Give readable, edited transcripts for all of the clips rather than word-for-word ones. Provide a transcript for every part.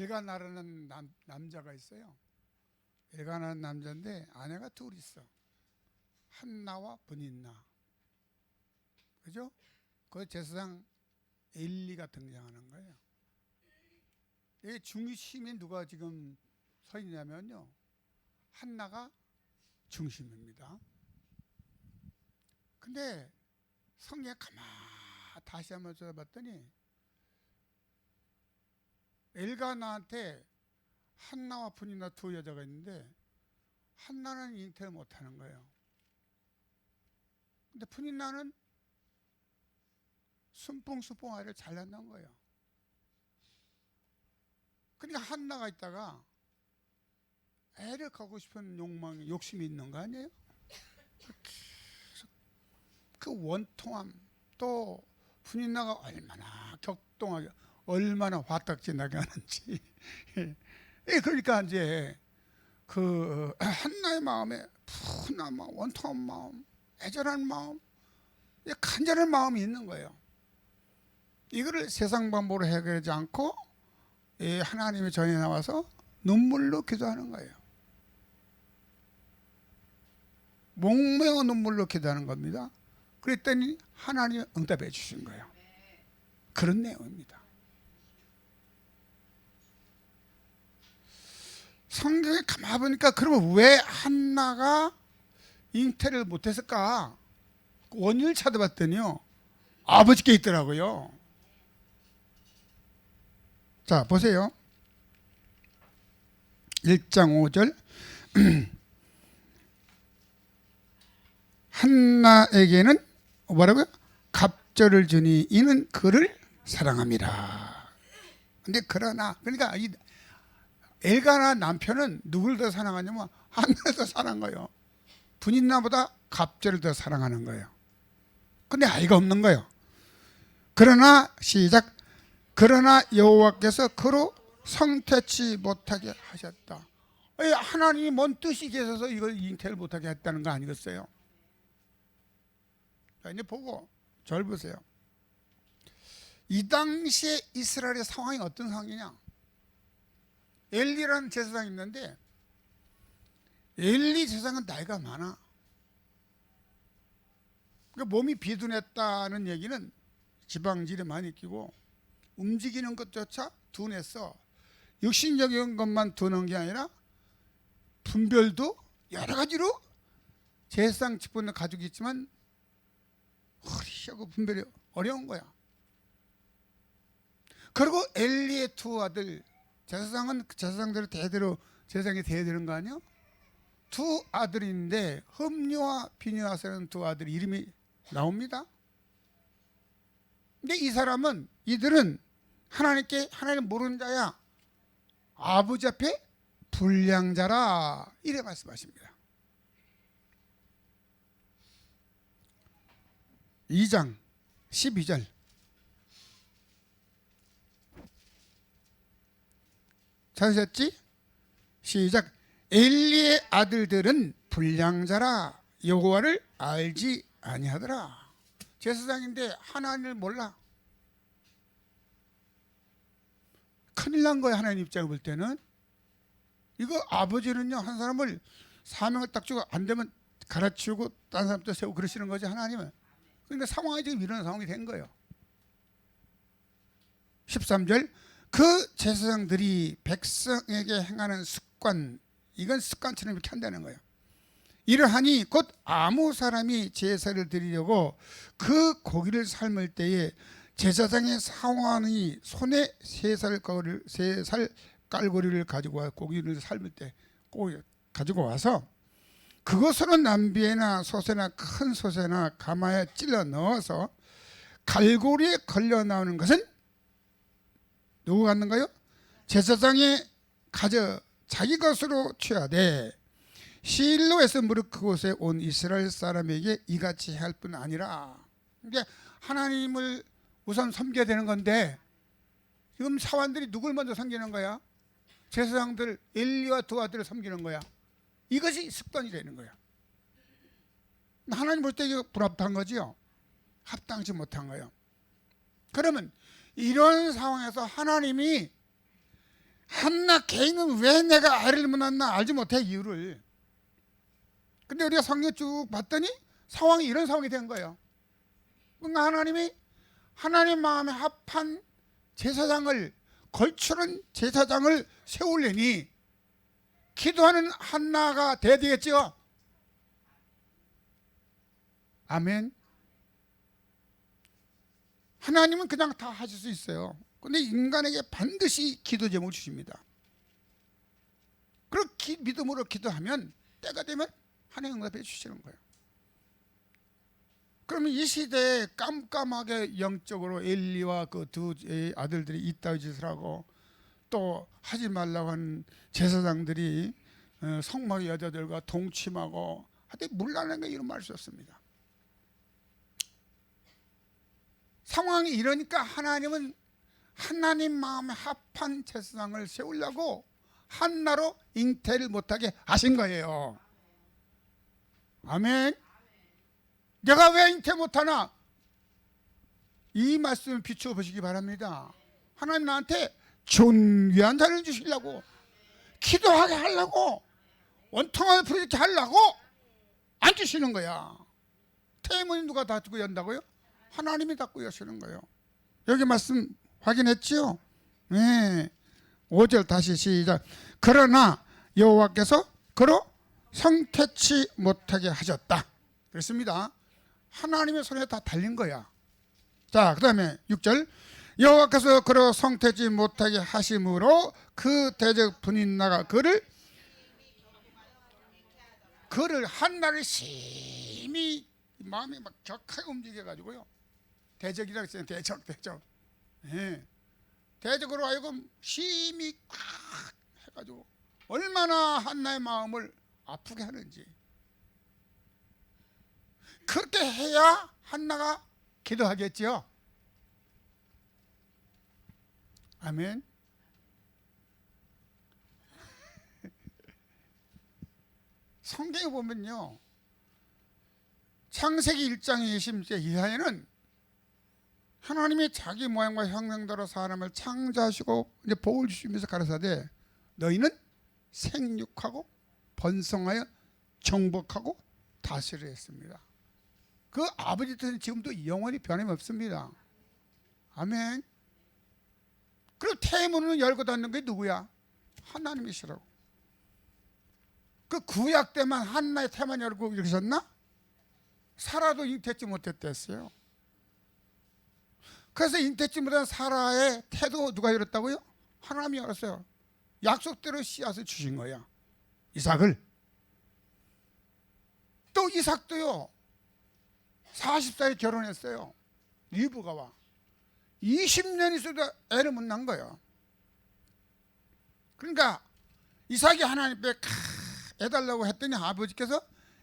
엘가나라는 남자가 있어요. 엘가나라는 남자인데 아내가 둘 있어. 한나와 브닌나. 그죠? 그 제사장 엘리가 등장하는 거예요. 이 중심이 누가 지금 서 있냐면요, 한나가 중심입니다. 근데 성경에 다시 한번 찾아봤더니 엘가나한테 한나와 브닌나 두 여자가 있는데 한나는 잉태를 못하는 거예요. 근데 브닌나는 순뽕순뽕 아이를 잘 낳는 거예요. 그러니까 한나가 있다가 애를 갖고 싶은 욕심이 있는 거 아니에요? 그 원통함, 또 브닌나가 얼마나 격동하게, 얼마나 화딱지 나게 하는지. 그러니까 이제 그 한나의 마음에 푸근한 마음, 원통한 마음, 애절한 마음, 간절한 마음이 있는 거예요. 이거를 세상 방법으로 해결하지 않고 하나님의 전에 나와서 눈물로 기도하는 거예요. 목매어 눈물로 기도하는 겁니다. 그랬더니 하나님이 응답해 주신 거예요. 그런 내용입니다. 성경에 가만히 보니까 그러면 왜 한나가 잉태를 못했을까? 원인을 찾아봤더니요, 아버지께 있더라고요. 자, 보세요. 1장 5절. 한나에게는 뭐라고요? 갑절을 주니 이는 그를 사랑함이라. 근데 그러니까 이 엘가나 남편은 누굴 더 사랑하냐면 한나를 더 사랑한 거예요. 브닌나보다 갑절을 더 사랑하는 거예요. 근데 아이가 없는 거예요. 그러나 시작. 그러나 여호와께서 그로 성태치 못하게 하셨다. 하나님이 뭔 뜻이 계셔서 이걸 잉태를 못하게 했다는 거 아니겠어요? 자, 이제 보고 절 보세요. 이 당시에 이스라엘의 상황이 어떤 상황이냐? 엘리라는 제사장이 있는데 엘리 제사장은 나이가 많아. 그러니까 몸이 비둔했다는 얘기는 지방질이 많이 끼고 움직이는 것조차 둔해서 육신적인 것만 두는 게 아니라 분별도 여러 가지로 제사장 직분을 가지고 있지만 허리하고 분별이 어려운 거야. 그리고 엘리의 두 아들, 제사장은 제사장대로 대대로 제사장이 돼야 되는 거 아니야? 두 아들인데 흠류와 비느하스라는 두 아들 이름이 나옵니다. 근데 이들은 하나님 모르는 자야. 아버지 앞에 불량자라 이래 말씀하십니다. 2장 12절. 찾으셨지? 시작. 엘리의 아들들은 불량자라 여호와를 알지 아니하더라. 제사장인데 하나님을 몰라. 큰일 난 거야. 하나님 입장을 볼 때는. 이거 아버지는요, 한 사람을 사명을 딱 주고 안 되면 갈아치우고 다른 사람도 세우고 그러시는 거지, 하나님은. 그러니까 상황이 지금 이런 상황이 된 거예요. 13절. 그 제사장들이 백성에게 행하는 습관, 이건 습관처럼 이렇게 한다는 거예요. 이러하니 곧 아무 사람이 제사를 드리려고 그 고기를 삶을 때에 제사장의 사원이 손에 세 살 깔고리를 가지고 와, 고기를 삶을 때 고기 가지고 와서 그것으로 남비에나 소새나 큰 소새나 가마에 찔러 넣어서 갈고리에 걸려 나오는 것은 누구 갖는가요? 제사장이 가져 자기 것으로 취하되 실로에서 무릇 그곳에 온 이스라엘 사람에게 이같이 할 뿐 아니라. 이게 하나님을 우선 섬겨야 되는 건데 지금 사원들이 누굴 먼저 섬기는 거야? 제사장들 엘리와 두 아들을 섬기는 거야. 이것이 습관이 되는 거야. 하나님 볼 때 이게 불합당한 거지요. 합당치 못한 거예요. 그러면 이런 상황에서 하나님이 한나 개인은 왜 내가 아이를 못 낳나 알지 못해 이유를. 근데 우리가 성경 쭉 봤더니 상황이 이런 상황이 된 거예요. 그러니까 하나님이 하나님 마음에 합한 제사장을, 걸출한 제사장을 세우려니 기도하는 한나가 돼야 되겠죠. 아멘. 하나님은 그냥 다 하실 수 있어요. 근데 인간에게 반드시 기도 제목을 주십니다. 그렇게 믿음으로 기도하면 때가 되면 하나님 응답해 주시는 거예요. 그러면 이 시대에 깜깜하게 영적으로 엘리와 그 두 아들들이 이따위 짓을 하고 또 하지 말라고 하는 제사장들이 성막의 여자들과 동침하고 하여튼 물란한 게 이런 말을 썼습니다. 상황이 이러니까 하나님은 하나님 마음에 합한 제사장을 세우려고 한나로 잉태를 못하게 하신 거예요. 아멘. 내가 왜 잉태 못하나? 이 말씀을 비추어 보시기 바랍니다. 하나님 나한테 존귀한 자를 주시려고, 기도하게 하려고, 원통하게 프로젝트 하려고 안 주시는 거야. 태문이 누가 다 주고 연다고요? 하나님이 다 꾸여주는 거예요. 여기 말씀 확인했지요? 네. 5절 다시 시작. 그러나 여호와께서 그로 성태치 못하게 하셨다. 그렇습니다. 하나님의 손에 다 달린 거야. 자, 그 다음에 6절. 여호와께서 그로 성태치 못하게 하심으로 그 대적 분인나가 그를 한나를 심히 마음이 막 격하게 움직여가지고요. 대적이라고 했어요. 대적. 네. 대적으로 하여금 심히 꽉 해가지고 얼마나 한나의 마음을 아프게 하는지. 그렇게 해야 한나가 기도하겠지요. 아멘. 성경에 보면요, 창세기 1장 20절 이하에는 하나님이 자기 모양과 형상대로 사람을 창조하시고 이제 복을 주시면서 가라사대 너희는 생육하고 번성하여 정복하고 다스리라 했습니다. 그 아버지 뜻은 지금도 영원히 변함이 없습니다. 아멘. 그리고 태문을 열고 닫는 게 누구야? 하나님이시라고. 그 구약 때만 한나의 태만 열고 이러셨나? 사라도 잉태치 못했댔어요. 그래서 잉태치 못한 사라의 태도 누가 열었다고요? 하나님이 열었어요. 약속대로 씨앗을 주신 거야. 이삭을. 또 이삭도요 40살에 결혼했어요. 리브가와 20년 있어도 애를 못 낳은 거예요. 그러니까 이삭이 하나님 앞에 해달라고 했더니 아버지께서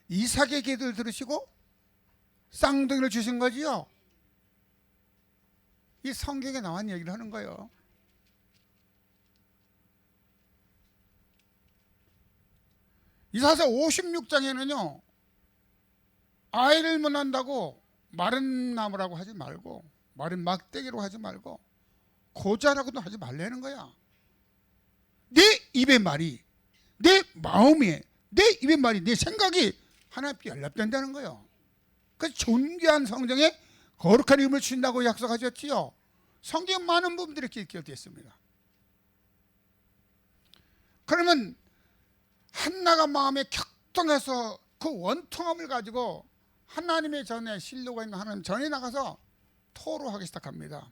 이삭의 기도를 들으시고 쌍둥이를 주신 거지요. 이 성경에 나온 얘기를 하는 거예요. 이사서 56장에는요 아이를 못 낳는다고 마른 나무라고 하지 말고 마른 막대기로 하지 말고 고자라고도 하지 말라는 거야. 내 입의 말이, 내 마음이, 내 입의 말이, 내 생각이 하나님께 연락된다는 거예요. 그래서 존귀한 성경에 거룩한 이름을 주신다고 약속하셨지요. 성경 많은 부분들이 이렇게 기록되어 있습니다. 그러면 한나가 마음에 격동해서 그 원통함을 가지고 하나님의 전에 실로가 있는 하나님 전에 나가서 토로하기 시작합니다.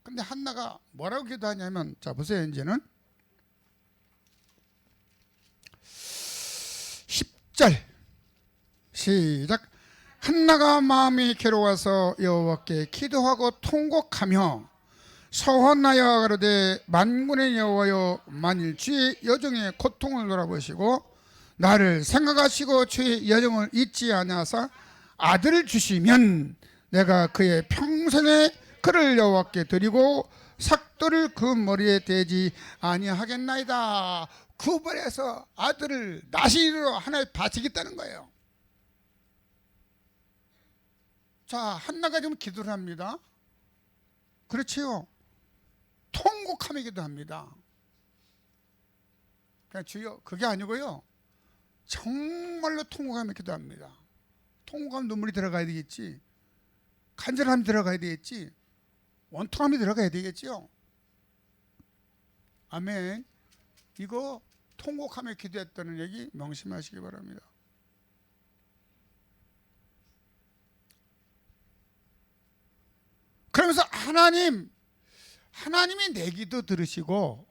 근데 한나가 뭐라고 기도하냐면, 자 보세요. 이제는 10절 시작. 한나가 마음이 괴로워서 여호와께 기도하고 통곡하며 서원하여 가로되 만군의 여호와여 만일 주의 여종의 고통을 돌아보시고 나를 생각하시고 주의 여종을 잊지 아니하사 아들을 주시면 내가 그의 평생에 그를 여호와께 드리고 삭도를 그 머리에 대지 아니하겠나이다. 구벌해서 아들을 나시로 하나에 바치겠다는 거예요. 자, 한나가 지금 기도를 합니다. 그렇지요. 통곡하며 기도합니다. 그냥 주여, 그게 아니고요. 정말로 통곡하며 기도합니다. 통곡하면 눈물이 들어가야 되겠지. 간절함이 들어가야 되겠지. 원통함이 들어가야 되겠죠. 아멘. 이거 통곡하며 기도했다는 얘기 명심하시기 바랍니다. 그러면서 하나님이 내 기도 들으시고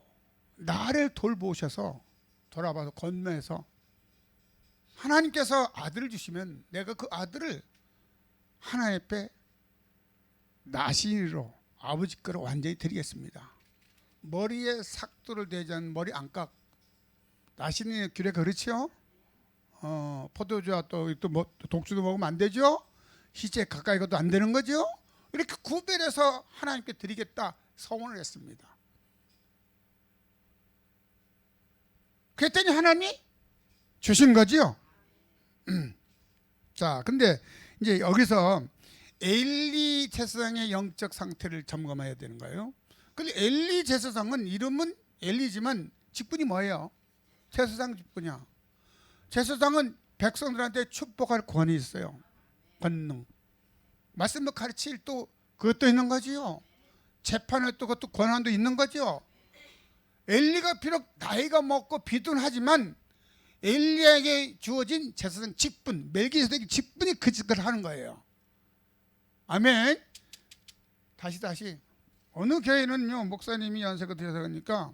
나를 돌보셔서 돌아봐서 건너에서 하나님께서 아들을 주시면 내가 그 아들을 하나님 앞에 나신으로 아버지 거로 완전히 드리겠습니다. 머리에 삭도를 대지 않은 머리 안깍, 나신이 길에 그렇지요. 포도주와 또 뭐 독주도 먹으면 안 되죠. 희재 가까이 가도 안 되는 거죠. 이렇게 구별해서 하나님께 드리겠다 서원을 했습니다. 그랬더니 하나님이 주신 거지요. 자, 근데 이제 여기서 엘리 제사장의 영적 상태를 점검해야 되는 거예요. 근데 엘리 제사장은 이름은 엘리지만 직분이 뭐예요? 제사장 직분이야. 제사장은 백성들한테 축복할 권이 있어요. 권능. 말씀을 가르칠 또 그것도 있는 거지요. 재판을 또 그것도 권한도 있는 거죠. 엘리가 비록 나이가 먹고 비둔하지만 엘리에게 주어진 제사장 직분, 멜기세덱의 직분이 그 짓을 하는 거예요. 아멘. 다시 어느 교회는요, 목사님이 연세가 되어서 그러니까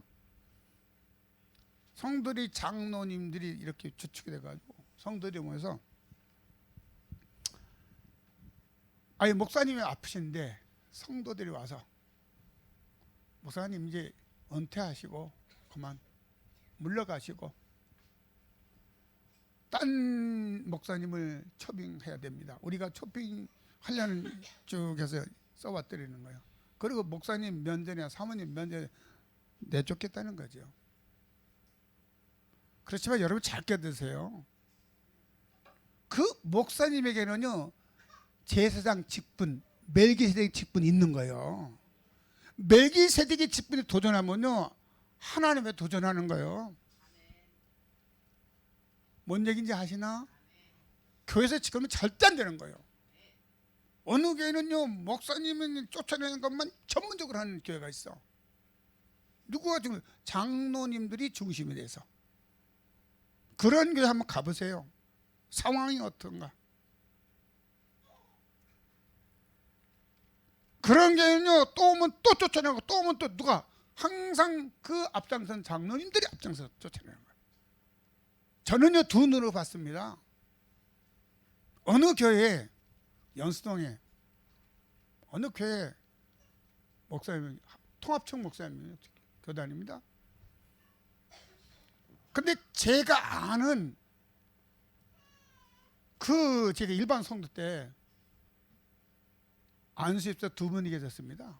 성들이 장로님들이 이렇게 주축이 돼가지고 성들이 모여서 아니 목사님이 아프신데 성도들이 와서 목사님 이제 은퇴하시고 그만 물러가시고 딴 목사님을 초빙해야 됩니다. 우리가 초빙하려는 쪽에서 써왔드리는 거예요. 그리고 목사님 면전이나 사모님 면전에 내쫓겠다는 거죠. 그렇지만 여러분 잘 껴드세요. 그 목사님에게는요 제사장 직분, 멜기세덱 직분이 있는 거예요. 멜기세덱의 직분에 도전하면요 하나님에 도전하는 거예요. 뭔 얘기인지 아시나? 교회에서 지금은 절대 안 되는 거예요. 어느 교회는요 목사님은 쫓아내는 것만 전문적으로 하는 교회가 있어. 누구가 지금 장로님들이 중심이 돼서 그런 교회 한번 가보세요. 상황이 어떤가? 그런 교회는요 또 오면 또 쫓아내고 또 오면 또 누가 항상 그 앞장선 장로님들이 앞장서 쫓아내는 거예요. 저는요 두 눈으로 봤습니다. 어느 교회에 연수동에 어느 교회 목사님 통합청 목사님 교단입니다. 근데 제가 아는 그 제가 일반 성도 때 안수입사 두 분이 계셨습니다.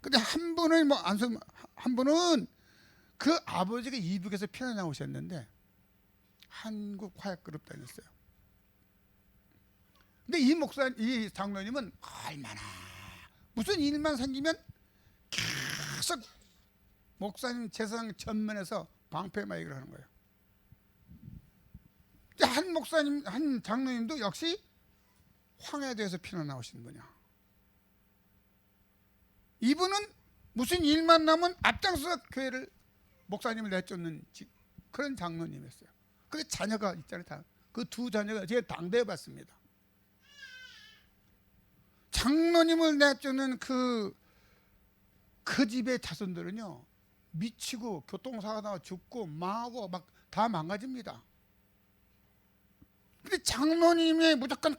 근데 한 분은 뭐 안수 한 분은 그 아버지가 이북에서 피난 나오셨는데 한국 화약그룹 다녔어요. 근데 이 장로님은 얼마나 무슨 일만 생기면 계속 목사님 제사장 전면에서 방패마이크를 하는 거예요. 한 목사님, 한 장로님도 역시 황해도에서 피난 나오신 분이야. 이분은 무슨 일만 나면 앞장서 교회를 목사님을 내쫓는 그런 장로님이었어요. 근데 자녀가 있잖아요. 그 두 자녀가 제가 당대해 봤습니다. 장로님을 내쫓는 그 집의 자손들은요 미치고 교통사고 나고 죽고 망하고 막 다 망가집니다. 근데 장로님이 무조건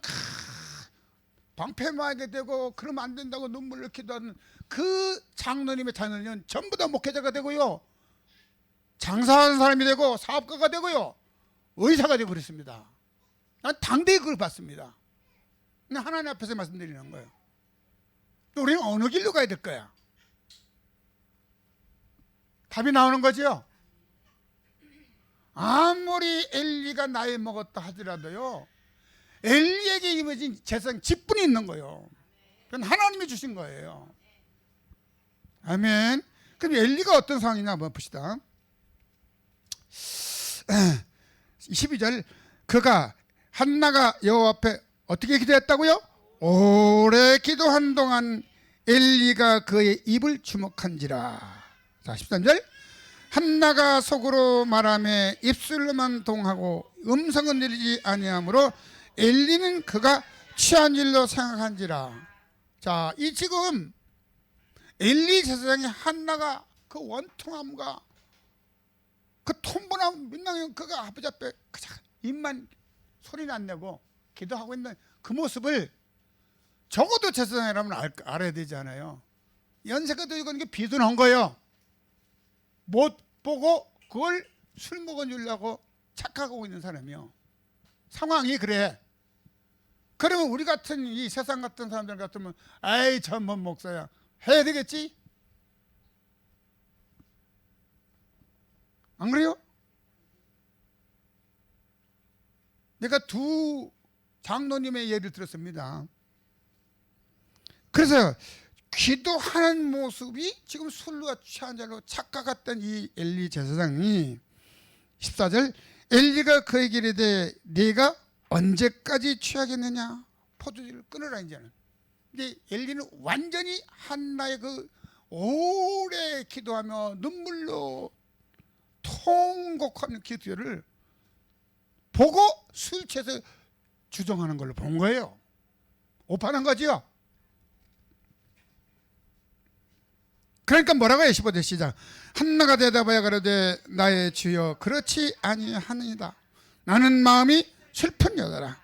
방패 맞게 되고 그러면 안 된다고 눈물을 기도하는 그 장로님의 자녀는 전부 다 목회자가 되고요 장사하는 사람이 되고 사업가가 되고요 의사가 되고 그랬습니다. 난 당대히 그걸 봤습니다. 하나님 앞에서 말씀드리는 거예요. 또 우리는 어느 길로 가야 될 거야? 답이 나오는 거죠. 아무리 엘리가 나이 먹었다 하더라도요 엘리에게 임해진 제사장 직분이 있는 거예요. 그건 하나님이 주신 거예요. 아멘. 그럼 엘리가 어떤 상황이냐 한번 봅시다. 12절 그가 한나가 여호와 앞에 어떻게 기도했다고요? 오래 기도한 동안 엘리가 그의 입을 주목한지라. 자 13절 한나가 속으로 말하며 입술로만 동하고 음성은 들리지 아니하므로 엘리는 그가 취한 일로 생각한지라. 자, 이 지금 엘리 제사장이 한나가 그 원통함과 그 통분함 민망해 그가 아버지 앞에 그냥 입만 소리는 안 내고 기도하고 있는 그 모습을 적어도 제사장이라면 알아야 되잖아요. 연세가 들고 이게 비둔한 거예요. 못 보고 그걸 술 먹어주려고 착각하고 있는 사람이요. 상황이 그래. 그러면 우리 같은 이 세상 같은 사람들 같으면 아이 전문 목사야 해야 되겠지? 안 그래요? 내가 두 장로님의 예를 들었습니다. 그래서 기도하는 모습이 지금 술로 취한 자로 착각했던 이 엘리 제사장이 14절 엘리가 그에게 이르되 네가 언제까지 취하겠느냐 포도주를 끊으라 이제는. 근데 엘리는 완전히 한나의 그 오래 기도하며 눈물로 통곡하는 기도를 보고 술 취해서 주정하는 걸로 본 거예요. 오판한 거지요. 그러니까 뭐라고 해요? 15절 시작. 한나가 대답하여 가로되 나의 주여 그렇지 아니하느니라. 나는 마음이 슬픈 여자라.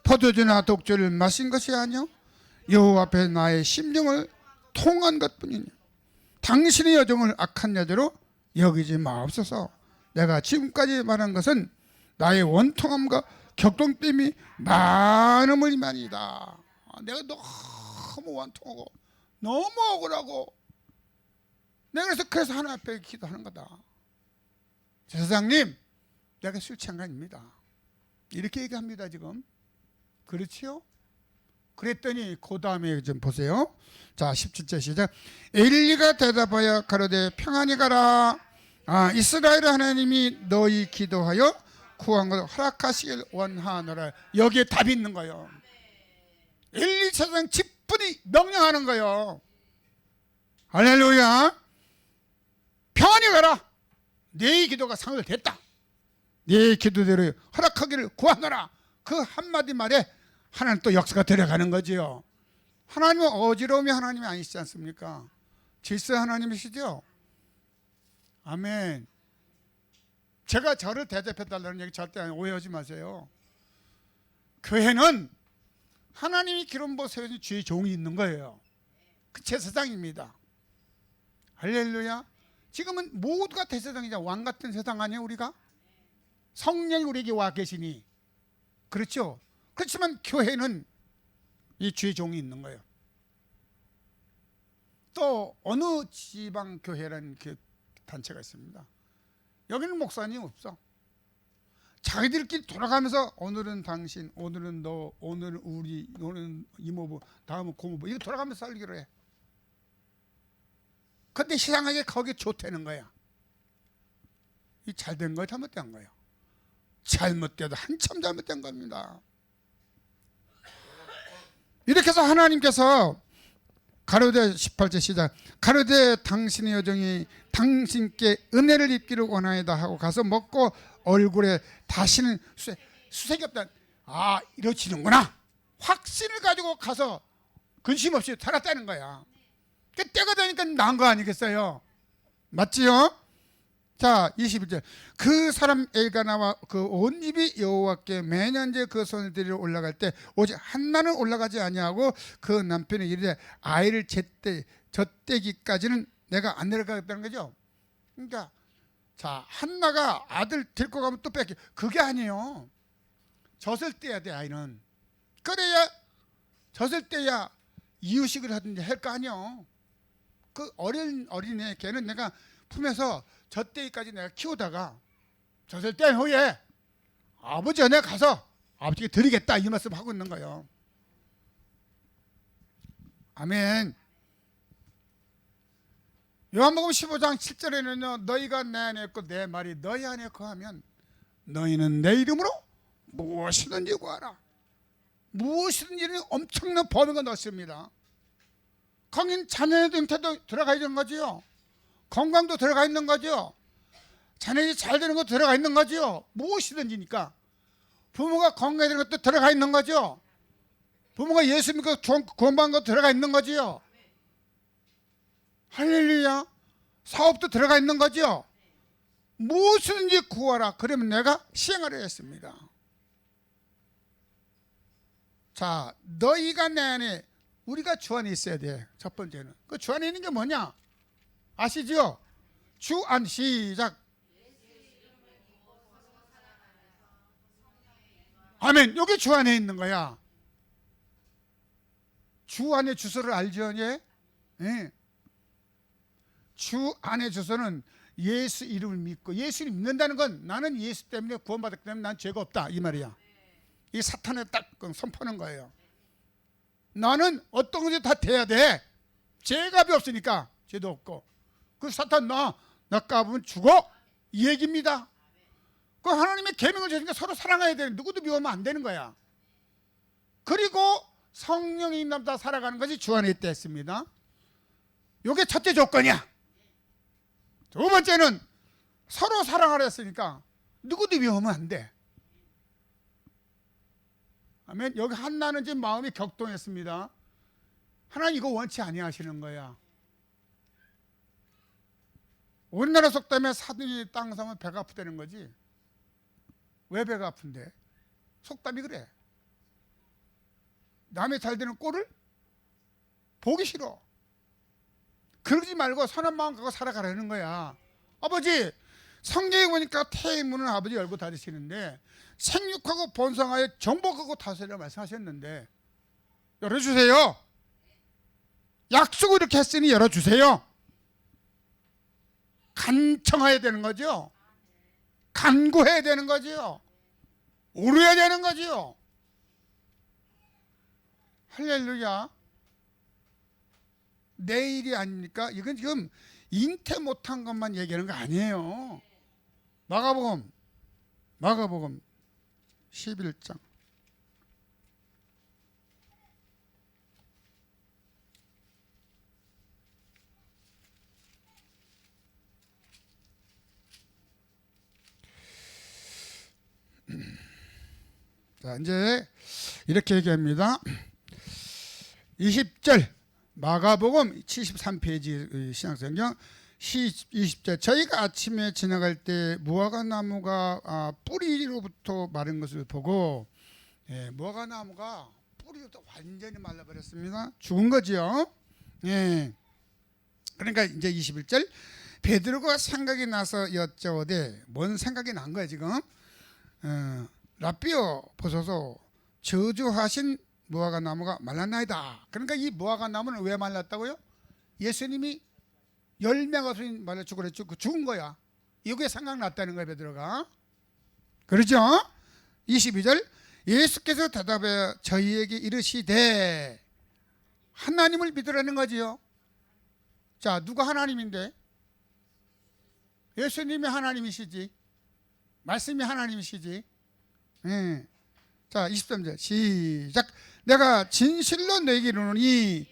포도주나 독주를 마신 것이 아니요 여호와 앞에 나의 심령을 통한 것뿐이니 당신의 여종을 악한 여자로 여기지 마옵소서. 내가 지금까지 말한 것은 나의 원통함과 격동됨이 많음이니이다. 내가 너무 원통하고 너무 억울하고 내가 그래서 하나님 앞에 기도하는 거다. 제사장님 내가 술 취한 거 아닙니다. 이렇게 얘기합니다 지금. 그렇지요? 그랬더니 그 다음에 좀 보세요. 자 17절 시작. 엘리가 대답하여 가로되 평안히 가라. 이스라엘 하나님이 너희 기도하여 구한 것을 허락하시길 원하노라. 여기에 답이 있는 거예요. 엘리 제사장 직분이 명령하는 거예요. 할렐루야. 평안히 가라. 네 기도가 상을됐다. 네 기도대로 허락하기를 구하노라. 그 한마디 말에 하나님 또 역사가 들어가는 거지요. 하나님은 어지러움이 하나님이 아니시지 않습니까? 질서 하나님이시죠. 아멘. 제가 저를 대접해달라는 얘기 절대 오해하지 마세요. 교회는 하나님이 기름부어 세우신 주의 종이 있는 거예요. 그 제사장입니다. 할렐루야. 지금은 모두가 대세상이자 왕 같은 세상 아니에요 우리가? 성령이 우리에게 와 계시니 그렇죠. 그렇지만 교회는 이 주의 종이 있는 거예요. 또 어느 지방 교회라는 단체가 있습니다. 여기는 목사님 없어. 자기들끼리 돌아가면서 오늘은 당신, 오늘은 너, 오늘은 우리, 오늘은 이모부, 다음은 고모부 이렇게 돌아가면서 살기로 해. 근데 이상하게 거기 좋다는 거야. 이 잘된 거야 잘못된 거야? 잘못돼도 한참 잘못된 겁니다. 이렇게 해서 하나님께서 가로되 18절 시작. 가로되 당신의 여종이 당신께 은혜를 입기를 원하이다 하고 가서 먹고 얼굴에 다시는 수색이 없다. 이러지는구나. 확신을 가지고 가서 근심 없이 살았다는 거야. 때가 되니까 나은 거 아니겠어요? 맞지요? 자 21절 그 사람 엘가나와 그 온 집이 여호와께 매년제 그 손을 들이러 올라갈 때 오직 한나는 올라가지 아니하고 그 남편이 이르되 아이를 젖대기까지는 내가 안 내려가겠다는 거죠. 그러니까 자 한나가 아들 데리고 가면 또 뺏기. 그게 아니에요. 젖을 떼야 돼. 아이는 그래야 젖을 떼야 이유식을 하든지 할 거 아니에요. 그 어린애 걔는 내가 품에서 젖대기까지 내가 키우다가 젖을 뗀 후에 아버지 은혜 가서 아버지께 드리겠다 이 말씀 하고 있는 거예요. 아멘. 요한복음 15장 7절에는요, 너희가 내 안에 있고 내 말이 너희 안에 거하면 너희는 내 이름으로 무엇이든지 구하라. 무엇이든지는 엄청난 범위가 넓습니다. 거긴 자녀의 형태도 들어가 있는 거지요. 건강도 들어가 있는 거죠. 자녀들이 잘 되는 것도 들어가 있는 거죠. 무엇이든지니까. 부모가 건강해지는 것도 들어가 있는 거죠. 부모가 예수 믿고 구원받는 것도 들어가 있는 거지요. 할렐루야. 사업도 들어가 있는 거죠. 무엇이든지 구하라. 그러면 내가 시행하려 했습니다. 자, 너희가 내 안에, 우리가 주 안에 있어야 돼. 첫 번째는. 그 주 안에 있는 게 뭐냐? 아시죠? 주 안, 시작. 아멘. 여기 주 안에 있는 거야. 주 안에 주소를 알죠? 예? 네. 주 안에 주소는 예수 이름을 믿고, 예수를 믿는다는 건 나는 예수 때문에 구원받았기 때문에 난 죄가 없다 이 말이야. 이 사탄에 딱 선포하는 거예요. 나는 어떤 것이 다 돼야 돼. 죄값이 없으니까 죄도 없고. 그 사탄 나 까보면 죽어 이 얘기입니다. 그 하나님의 계명을 주니까 서로 사랑해야 되는, 누구도 미워하면 안 되는 거야. 그리고 성령이 남다 살아가는 것이 주 안에 있다 했습니다. 이게 첫째 조건이야. 두 번째는 서로 사랑하라 했으니까 누구도 미워하면 안 돼. 아멘. 여기 한나는 지금 마음이 격동했습니다. 하나님 이거 원치 아니하시는 거야. 우리나라 속담에 사돈이 땅 사면 배가 아프다는 거지. 왜 배가 아픈데? 속담이 그래. 남의 잘 되는 꼴을 보기 싫어. 그러지 말고 선한 마음 갖고 살아가라는 거야. 아버지, 성경에 보니까 태의 문은 아버지 열고 닫으시는데 생육하고 번성하여 정복하고 다스리라 말씀하셨는데 열어주세요. 약속을 이렇게 했으니 열어주세요. 간청해야 되는 거죠. 간구해야 되는 거죠. 울어야 되는 거죠. 할렐루야. 내일이 아닙니까? 이건 지금 잉태 못한 것만 얘기하는 거 아니에요. 마가복음 11장. 자, 이제 이렇게 얘기합니다. 20절 마가복음 73페이지 신약성경 20절 저희가 아침에 지나갈 때 무화과나무가 뿌리로부터 마른 것을 보고, 무화과나무가 뿌리부터 완전히 말라버렸습니다. 죽은 거죠. 그러니까 이제 21절 베드로가 생각이 나서 여쭤오되, 뭔 생각이 난 거야 지금? 라삐어 보소서 저주하신 무화과나무가 말랐나이다. 그러니까 이 무화과나무는 왜 말랐다고요? 예수님이 열매가 없으니 말라 죽으랬죠. 그 죽은 거야. 이게 생각났다는 거야 베드로가. 그렇죠? 22절 예수께서 대답해 저희에게 이르시되, 하나님을 믿으라는 거지요. 자, 누가 하나님인데? 예수님이 하나님이시지. 말씀이 하나님이시지. 자, 23절 시작. 내가 진실로 너에게 이르노니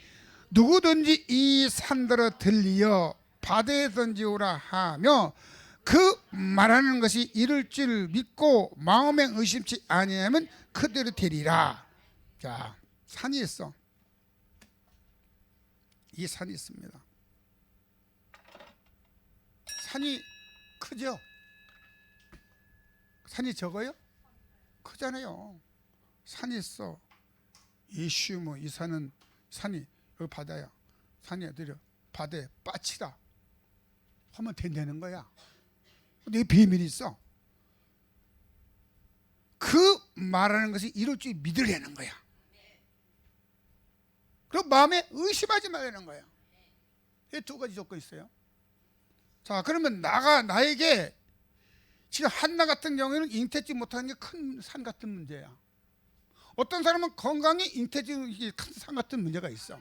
누구든지 이 산들어 들리어 바다에 던지오라 하며 그 말하는 것이 이룰 줄 믿고 마음에 의심치 아니하면 그대로 되리라. 자, 산이 있어. 이 산이 있습니다. 산이 크죠? 산이 적어요? 크잖아요. 산이 있어. 예슈 뭐 이 산은 산이 여기 바다야. 산이 어디려? 바다에 빠치라 하면 된다는 거야. 근데 비밀이 있어. 그 말하는 것이 이룰 줄 믿으려는 거야. 그리고 마음에 의심하지 말라는 거야. 이 두 가지 조건이 있어요. 자, 그러면 나에게 지금 한나 같은 경우에는 잉태지 못하는 게 큰 산 같은 문제야. 어떤 사람은 건강이 잉태지 큰 산 같은 문제가 있어.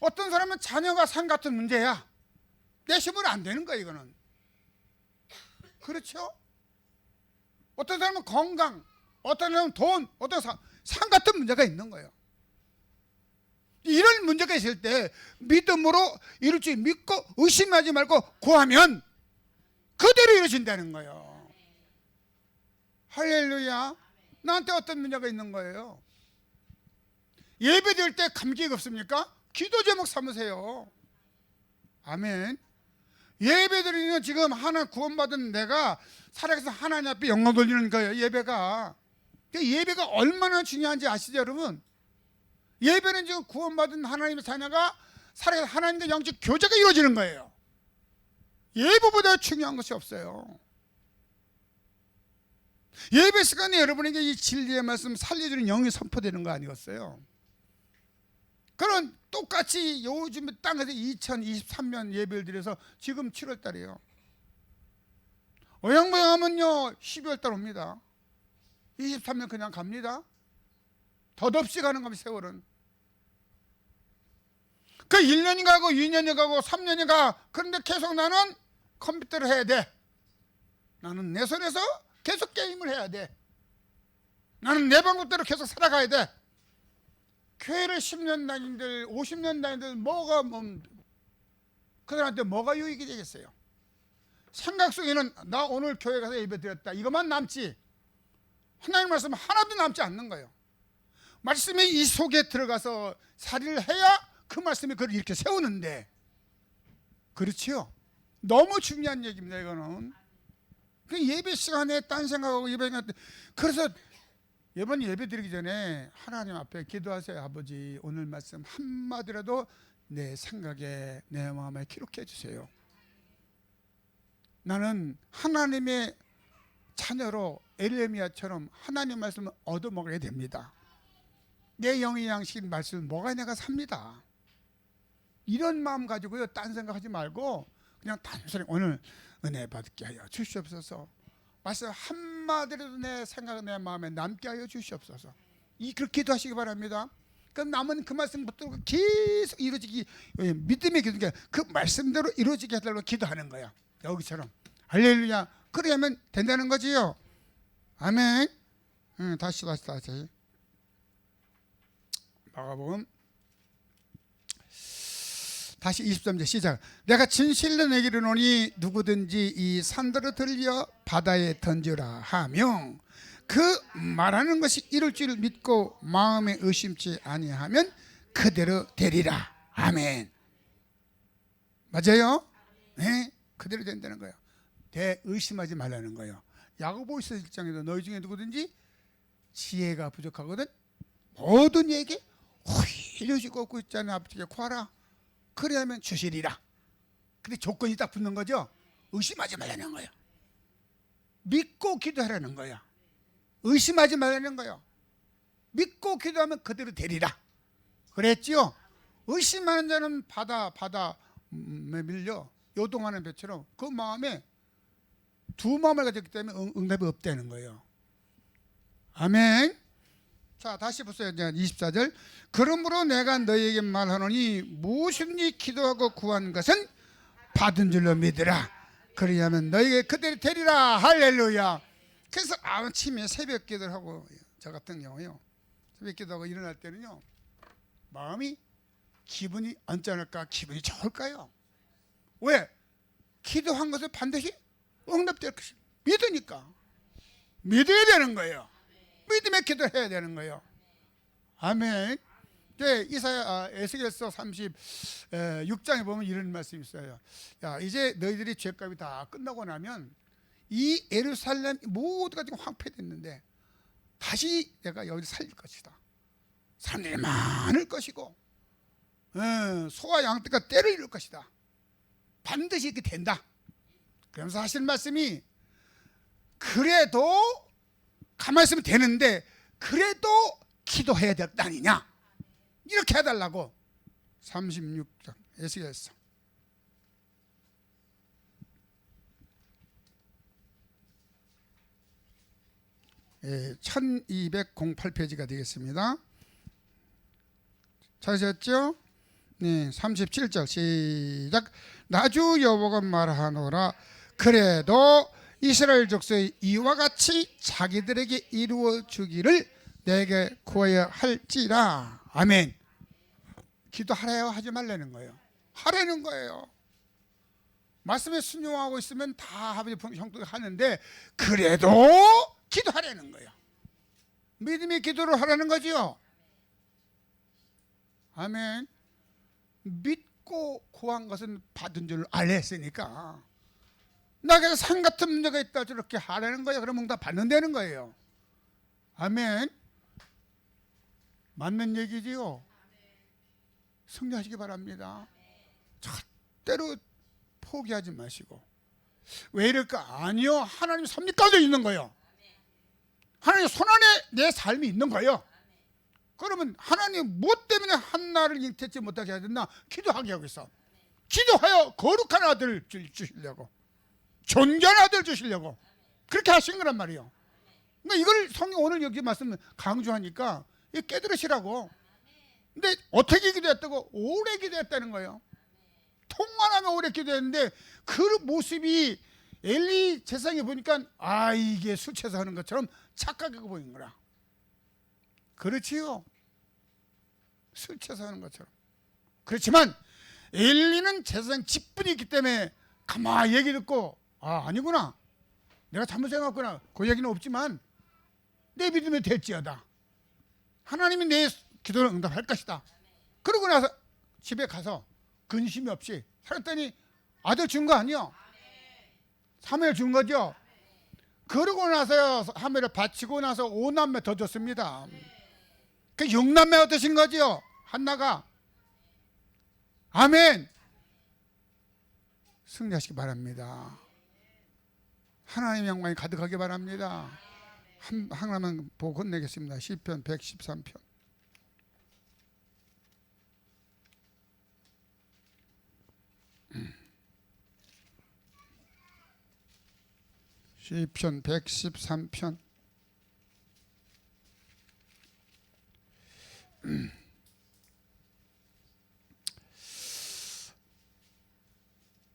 어떤 사람은 자녀가 산 같은 문제야. 내심으로 안 되는 거야 이거는. 그렇죠? 어떤 사람은 건강, 어떤 사람은 돈, 어떤 사람 산 같은 문제가 있는 거예요. 이런 문제가 있을 때 믿음으로 이룰 줄 믿고 의심하지 말고 구하면 그대로 이루어진다는 거예요. 할렐루야. 나한테 어떤 문제가 있는 거예요? 예배 드릴 때 감기가 없습니까? 기도 제목 삼으세요. 아멘. 예배 드리는 지금 하나 구원받은 내가 살아가서 하나님 앞에 영광 돌리는 거예요. 예배가 얼마나 중요한지 아시죠 여러분? 예배는 지금 구원받은 하나님의 자녀가 살아가서 하나님과 영적 교제가 이루어지는 거예요. 예배보다 중요한 것이 없어요. 예배 시간에 여러분에게 이 진리의 말씀 살려주는 영이 선포되는 거 아니었어요? 그런 똑같이 요즘 땅에서 2023년 예배를 드려서 지금 7월 달이에요. 어영부영하면요 12월 달 옵니다. 23년 그냥 갑니다. 덧없이 가는 겁니다. 세월은. 그 1년이 가고 2년이 가고 3년이 가. 그런데 계속 나는 컴퓨터를 해야 돼. 나는 내 손에서 계속 게임을 해야 돼. 나는 내 방법대로 계속 살아가야 돼. 교회를 10년 다닌들 50년 다닌들 그들한테 뭐가 유익이 되겠어요? 생각 속에는 나 오늘 교회 가서 예배 드렸다 이것만 남지 하나님 말씀 하나도 남지 않는 거예요. 말씀이 이 속에 들어가서 살이를 해야 그 말씀이 그를 이렇게 세우는데, 그렇지요? 너무 중요한 얘기입니다 이거는. 그 예배 시간에 딴 생각하고 예배 시간에 그래서 이번 예배 드리기 전에 하나님 앞에 기도하세요. 아버지 오늘 말씀 한마디라도 내 생각에 내 마음에 기록해 주세요. 나는 하나님의 자녀로 에레미야처럼 하나님 말씀을 얻어먹어야 됩니다. 내 영의 양식 말씀을 먹어야 내가 삽니다. 이런 마음 가지고요 딴 생각하지 말고 그냥 단순히 오늘 은혜 받게 하여 주시옵소서. 말씀 한마디라도 내 생각 내 마음에 남게 하여 주시옵소서. 그렇게 기도하시기 바랍니다. 그럼 남은 그 말씀 붙들고 계속 이루어지기, 믿음의 기도가 그 말씀대로 이루어지게 해달라고 기도하는 거야. 여기처럼. 할렐루야. 그래야만 된다는 거지요. 아멘. 다시 마가복음 다시 23절 시작. 내가 진실로 내게 이르노니 누구든지 이 산들을 들려 바다에 던지라 하며 그 말하는 것이 이룰 줄 믿고 마음에 의심치 아니하면 그대로 되리라. 아멘. 맞아요? 네, 그대로 된다는 거예요. 의심하지 말라는 거예요. 야고보서 1장에도 너희 중에 누구든지 지혜가 부족하거든 모든 이에게 휘려지고 없고 있잖아 아버지께 구하라. 그래야면 주시리라. 근데 조건이 딱 붙는 거죠. 의심하지 말라는 거예요. 믿고 기도하라는 거야. 의심하지 말라는 거예요. 믿고 기도하면 그대로 되리라 그랬지요. 의심하는 자는 바다에 밀려 요동하는 배처럼 그 마음에 두 마음을 가졌기 때문에 응답이 없다는 거예요. 아멘. 자 다시 보세요. 24절. 그러므로 내가 너희에게 말하노니 무엇이든지 기도하고 구한 것은 받은 줄로 믿으라. 그리하면 너희에게 그대로 되리라. 할렐루야. 그래서 아침에 새벽 기도를 하고 저 같은 경우요 새벽 기도하고 일어날 때는요 마음이 기분이 언짢을까 기분이 좋을까요? 왜? 기도한 것을 반드시 응답될 것이 믿으니까 믿어야 되는 거예요. 믿음의 기도를 해야 되는 거예요. 아멘. 네, 에스겔서 36장에 보면 이런 말씀이 있어요. 야, 이제 너희들이 죄값이 다 끝나고 나면 이 예루살렘 모두가 지금 황폐됐는데 다시 내가 여기 살릴 것이다. 사람들이 많을 것이고 소와 양떼가 때를 이룰 것이다. 반드시 이렇게 된다. 그러면서 하시는 말씀이 그래도 가만히 있으면 되는데 그래도 기도해야 될 거 아니냐 이렇게 해달라고. 36장 에스겔서 1208페이지가 되겠습니다. 찾으셨죠? 네, 37절 시작. 나주 여호와가 말하노라. 그래도 이스라엘 족속이 이와 같이 자기들에게 이루어 주기를 내게 구하여 할지라. 아멘. 기도하래요, 하지 말라는 거예요? 하라는 거예요. 말씀에 순종하고 있으면 다 아버지 형도 하는데 그래도 기도하라는 거예요. 믿음의 기도를 하라는 거지요. 아멘. 믿고 구한 것은 받은 줄 알았으니까 나에게 산 같은 문제가 있다 저렇게 하라는 거예요. 그러면 다 받는다는 거예요. 아멘. 맞는 얘기지요. 승리하시기 바랍니다. 절대로 포기하지 마시고. 왜 이럴까? 아니요, 하나님 섭리 가운데 있는 거예요. 하나님 손안에 내 삶이 있는 거예요. 그러면 하나님 무엇 때문에 한나를 잉태치 못하게 해야 됐나? 기도하게 하고 있어. 기도하여 거룩한 아들 주시려고, 존귀한 아들 주시려고 그렇게 하신 거란 말이에요. 그러니까 이걸 성경 오늘 여기 말씀 강조하니까 깨달으시라고. 근데 어떻게 기도했다고? 오래 기도했다는 거예요. 통화하면 오래 기도했는데 그 모습이 엘리 제사장이 보니까 아, 이게 술 취해서 하는 것처럼 착각해 보이는 거라. 그렇지요. 술 취해서 하는 것처럼. 그렇지만 엘리는 제사장 직분이 있기 때문에 가만히 얘기 듣고 아, 아니구나, 내가 잘못 생각했구나, 그 얘기는 없지만 내 믿음에 될지어다, 하나님이 내 기도를 응답할 것이다. 그러고 나서 집에 가서 근심이 없이 살았더니 아들 준 거 아니요? 사무엘 준 거죠. 그러고 나서 사무엘을 바치고 나서 5남매 더 줬습니다. 그 6남매 얻으신 거죠, 한나가. 아멘. 승리하시기 바랍니다. 하나님의 영광이 가득하기 바랍니다. 하나만 보고 건네겠습니다. 시편 113편. 시편 113편.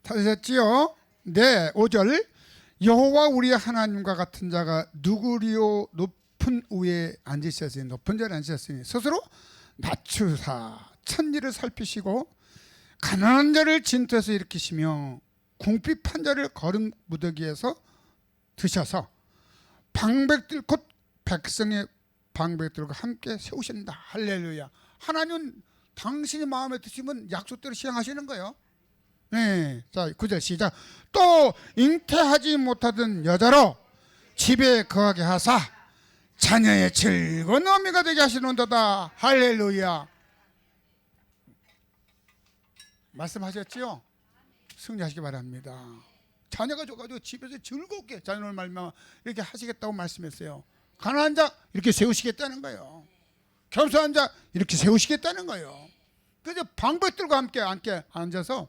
찾으셨지요? 네, 5절. 여호와 우리 하나님과 같은 자가 누구리요? 높은 위에 앉으셨으니, 높은 자리에 앉으셨으니 스스로 낮추사 천지를 살피시고 가난한 자를 진토에서 일으키시며 궁핍한 자를 거름 무더기에서 드셔서 방백들 곧 백성의 방백들과 함께 세우신다. 할렐루야. 하나님은 당신이 마음에 드시면 약속대로 시행하시는 거예요. 네, 자 9절 시작. 또 잉태하지 못하던 여자로 집에 거하게 하사 자녀의 즐거운 어미가 되게 하시는도다. 할렐루야. 말씀하셨지요? 승리하시기 바랍니다. 자녀가 줘가지고 집에서 즐겁게 자녀를 말며 이렇게 하시겠다고 말씀했어요. 가난한 자 이렇게 세우시겠다는 거예요. 겸손한 자 이렇게 세우시겠다는 거예요. 그래서 방백들과 함께 앉아서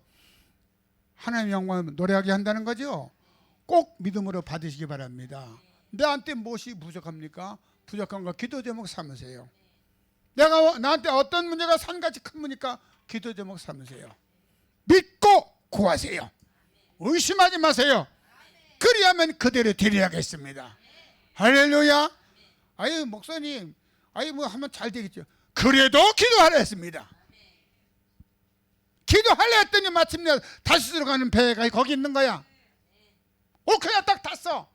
하나님의 영광을 노래하게 한다는 거죠. 꼭 믿음으로 받으시기 바랍니다. 나한테 무엇이 부족합니까? 부족한 거 기도 제목 삼으세요. 내가 나한테 어떤 문제가 산같이 큰 문제니까 기도 제목 삼으세요. 믿고 구하세요. 의심하지 마세요. 그리하면 그대로 드려야겠습니다. 할렐루야. 아유 목사님, 아유 뭐 하면 잘 되겠죠. 그래도 기도하라 했습니다. 기도하려 했더니 마침내 다시 들어가는 배가 거기 있는 거야. 그냥 딱 탔어.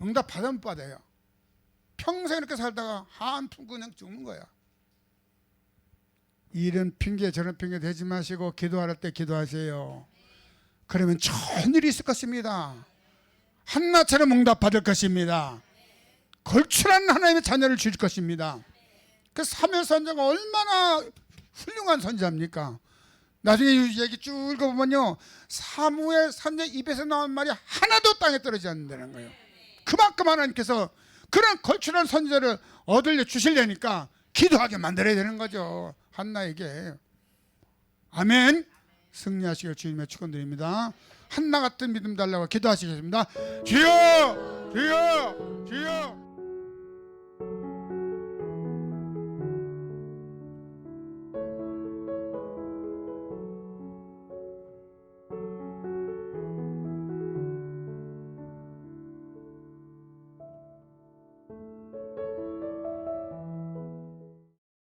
응답 받으면 받아요. 평생 이렇게 살다가 한푼 그냥 죽는 거야. 이런 핑계 저런 핑계 대지 마시고 기도할 때 기도하세요. 그러면 좋은 일이 있을 것입니다. 한나처럼 응답 받을 것입니다. 걸출한 하나님의 자녀를 주실 것입니다. 그 사무엘 선지자가 얼마나 훌륭한 선지자입니까? 나중에 얘기 쭉 읽어보면요, 사무엘 선지자 입에서 나온 말이 하나도 땅에 떨어지지 않는다는 거예요. 그만큼 하나님께서 그런 걸출한 선지자를 얻으려 주시려니까 기도하게 만들어야 되는 거죠. 한나에게. 아멘. 승리하시길 주님의 축원드립니다. 한나 같은 믿음 달라고 기도하시겠습니다. 주여, 주여, 주여.